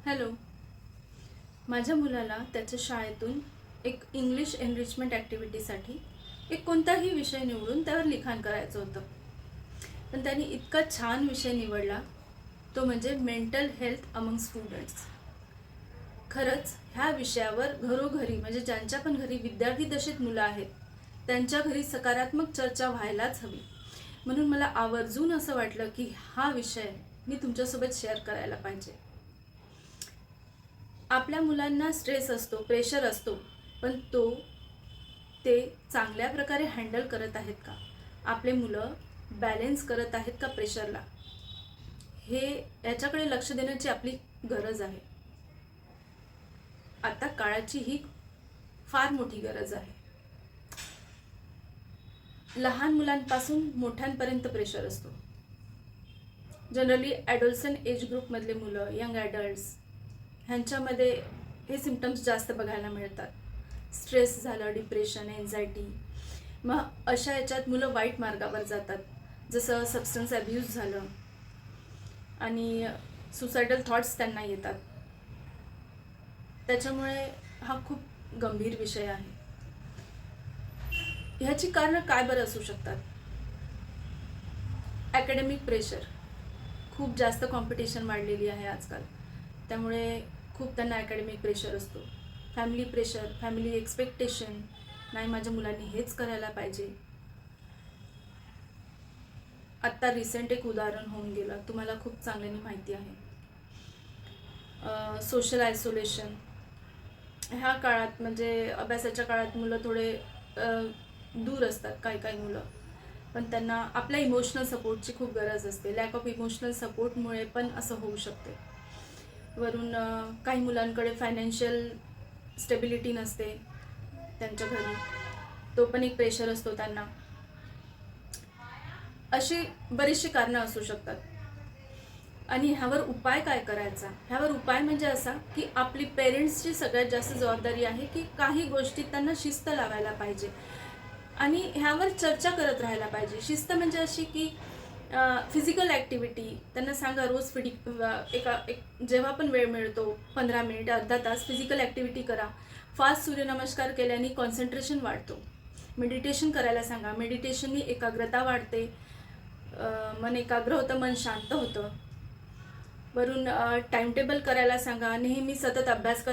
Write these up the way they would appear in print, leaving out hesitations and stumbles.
Hello. माझ्या मुलाला त्याच्या शाळेतून एक इंग्लिश एनरिचमेंट ॲक्टिव्हिटीसाठी एक कोणताही विषय निवडून त्यावर लिखाण करायचं होतं. पण त्यांनी इतका छान विषय निवडला, तो म्हणजे मेंटल हेल्थ अमंग स्टुडंट्स. खरंच ह्या विषयावर घरोघरी म्हणजे ज्यांच्या पण घरी विद्यार्थी दशेत मुलं आहेत त्यांच्या घरी सकारात्मक चर्चा व्हायलाच हवी. म्हणून मला आवर्जून असं वाटलं की हा विषय मी तुमच्यासोबत शेअर करायला पाहिजे. आपल्या मुलांना स्ट्रेस असतो, प्रेशर असतो, पण ते चांगल्या प्रकारे हँडल करत आहेत का? आपले मुलं बॅलेन्स करत आहेत का प्रेशरला? हे याच्याकडे लक्ष देण्याची आपली गरज आहे. आता काळाची ही फार मोठी गरज आहे. लहान मुलांपासून मोठ्यांपर्यंत प्रेशर असतो. जनरली ॲडोलसंट एज ग्रुपमधले मुलं, यंग ॲडल्ट्स ह्यांच्यामध्ये हे सिम्पटम्स जास्त बघायला मिळतात. स्ट्रेस झालं, डिप्रेशन, एन्झायटी. मग अशा याच्यात मुलं वाईट मार्गावर जातात, जसं सबस्टन्स अब्यूज झालं आणि सुसायडल थॉट्स त्यांना येतात. त्याच्यामुळे हा खूप गंभीर विषय आहे. ह्याची कारणं काय बरं असू शकतात? ॲकॅडमिक प्रेशर, खूप जास्त कॉम्पिटिशन वाढलेली आहे आजकाल, त्यामुळे खूप त्यांना ॲकॅडमिक प्रेशर असतो. फॅमिली प्रेशर, फॅमिली एक्सपेक्टेशन, नाही माझ्या मुलांनी हेच करायला पाहिजे. आत्ता रिसेंट एक उदाहरण होऊन गेलं, तुम्हाला खूप चांगल्याने माहिती आहे. Social isolation. ह्या काळात म्हणजे अभ्यासाच्या काळात मुलं थोडे दूर असतात, काही मुलं, पण त्यांना आपल्या इमोशनल सपोर्टची खूप गरज असते. लॅक ऑफ इमोशनल सपोर्टमुळे पण असं होऊ शकते. वरून काही मुलांकडे फायनान्शियल स्टेबिलिटी नसते त्यांच्या घरी, तो पण एक प्रेशर असतो त्यांना. अशी बरीचशी कारणं असू शकतात. आणि ह्यावर उपाय काय करायचा? ह्यावर उपाय म्हणजे असा की आपली पेरेंट्सची सगळ्यात जास्त जबाबदारी आहे की काही गोष्टी त्यांना शिस्त लावायला पाहिजे आणि ह्यावर चर्चा करत राहायला पाहिजे. शिस्त म्हणजे अशी की फिजिकल ॲक्टिव्हिटी त्यांना सांगा, रोज जेव्हा पण वेळ मिळतो 15 मिनिट, अर्धा तास फिजिकल ॲक्टिव्हिटी करा. फास्ट सूर्यनमस्कार केल्याने कॉन्सन्ट्रेशन वाढतो. मेडिटेशन करायला सांगा, मेडिटेशननी एकाग्रता वाढते, मन एकाग्र होतं, मन शांत होतं. वरून टाइमटेबल करायला सांगा. नेहमी सतत अभ्यास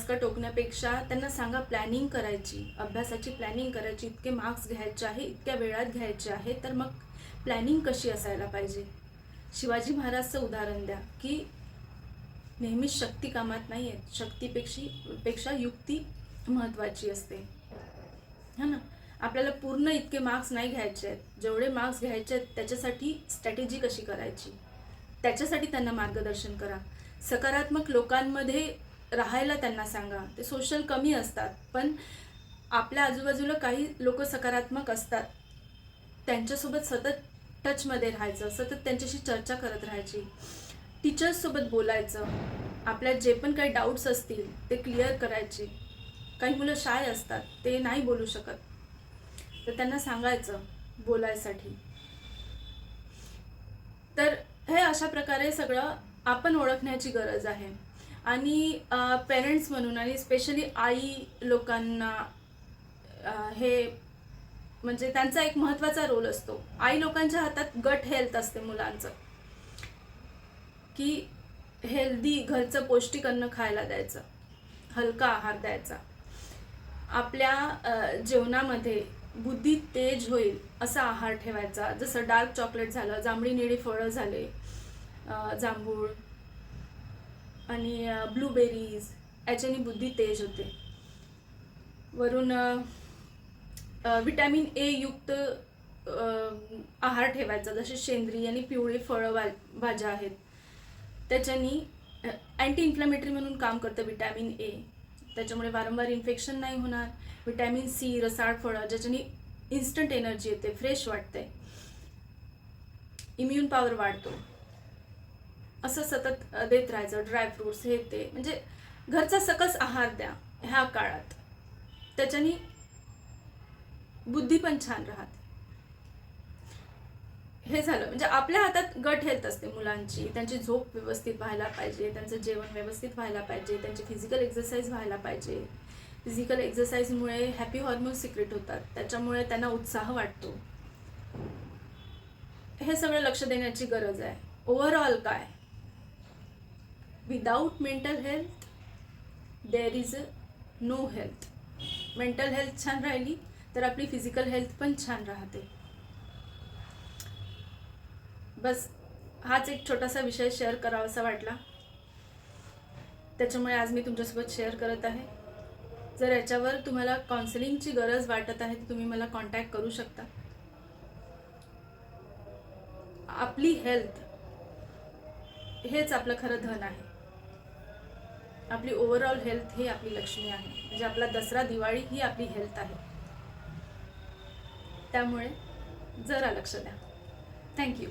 कर टोकण्यापेक्षा त्यांना सांगा प्लॅनिंग करायची, अभ्यासाची प्लॅनिंग करायची. इतके मार्क्स घ्यायचे आहे, इतक्या वेळात घ्यायचे आहे, तर मग प्लॅनिंग कशी असायला पाहिजे. शिवाजी महाराजचं उदाहरण द्या की नेहमीच शक्ती कामात नाही आहे, शक्तीपेक्षा युक्ती महत्त्वाची असते, है ना. आपल्याला पूर्ण इतके मार्क्स नाही घ्यायचे आहेत, जेवढे मार्क्स घ्यायचे आहेत त्याच्यासाठी स्ट्रॅटेजी कशी करायची, त्याच्यासाठी त्यांना मार्गदर्शन करा. सकारात्मक लोकांमध्ये राहायला त्यांना सांगा. ते सोशल कमी असतात, पण आपल्या आजूबाजूला काही लोक सकारात्मक असतात, त्यांच्यासोबत सतत टचमध्ये राहायचं, सतत त्यांच्याशी चर्चा करत राहायची. टीचर्ससोबत बोलायचं, आपल्या जे पण काही डाऊट्स असतील ते क्लिअर करायचे. काही मुलं शाय असतात, ते नाही बोलू शकत, तर त्यांना सांगायचं बोलायसाठी. तर हे अशा प्रकारे सगळं आपण ओळखण्याची गरज आहे. आणि पेरेंट्स म्हणून आणि स्पेशली आई लोकांना हे म्हणजे त्यांचा एक महत्त्वाचा रोल असतो. आई लोकांच्या हातात गट हेल्थ असते मुलांचं, की हेल्दी घरचं पौष्टिक अन्न खायला द्यायचं, हलका आहार द्यायचा. आपल्या जेवणामध्ये बुद्धी तेज होईल असा आहार ठेवायचा, जसं डार्क चॉकलेट झालं, जांभळी निळी फळं झाले, जांभूळ आणि ब्लूबेरीज, याच्याने बुद्धी तेज होते. वरून विटॅमिन ए युक्त आहार ठेवायचा, जसे सेंद्रिय आणि पिवळी फळं भाज्या आहेत, त्याच्यानी अँटी इन्फ्लॅमेटरी म्हणून काम करतं विटॅमिन ए. त्याच्यामुळे वारंवार इन्फेक्शन नाही होणार. विटॅमिन सी, रसाळ फळं, ज्याच्याने इन्स्टंट एनर्जी येते, फ्रेश वाटते, इम्युन पॉवर वाढतो. असं सतत देत राहायचं. ड्रायफ्रुट्स हे ते, म्हणजे घरचा सकस आहार द्या ह्या काळात, त्याच्याने बुद्धी पण छान राहते. हे झालं म्हणजे आपल्या हातात गट हेल्थ असते मुलांची. त्यांची झोप व्यवस्थित व्हायला पाहिजे, त्यांचं जेवण व्यवस्थित व्हायला पाहिजे, त्यांची फिजिकल एक्सरसाइज व्हायला पाहिजे. फिजिकल एक्सरसाइजमुळे हॅपी हॉर्मोन्स सिक्रेट होतात, त्याच्यामुळे त्यांना उत्साह वाटतो. हे सगळं लक्ष देण्याची गरज आहे. ओव्हरऑल काय, without mental health there is no health. Mental health छान राहिली तर आपली फिजिकल हेल्थ पण छान राहते. बस हाच एक छोटासा विषय शेअर करावासा वाटला, त्याच्यामुळे आज मी तुमच्यासोबत शेअर करत आहे. जर याच्यावर तुम्हाला काउन्सिलिंगची गरज वाटत आहे तर तुम्ही मला कॉन्टॅक्ट करू शकता. आपली हेल्थ हेच आपलं खरं धन आहे. आपली ओव्हरऑल हेल्थ ही आपली लक्ष्मी आहे. म्हणजे आपला दसरा दिवाळी ही आपली हेल्थ आहे. त्यामुळे जरा लक्ष द्या. थँक्यू.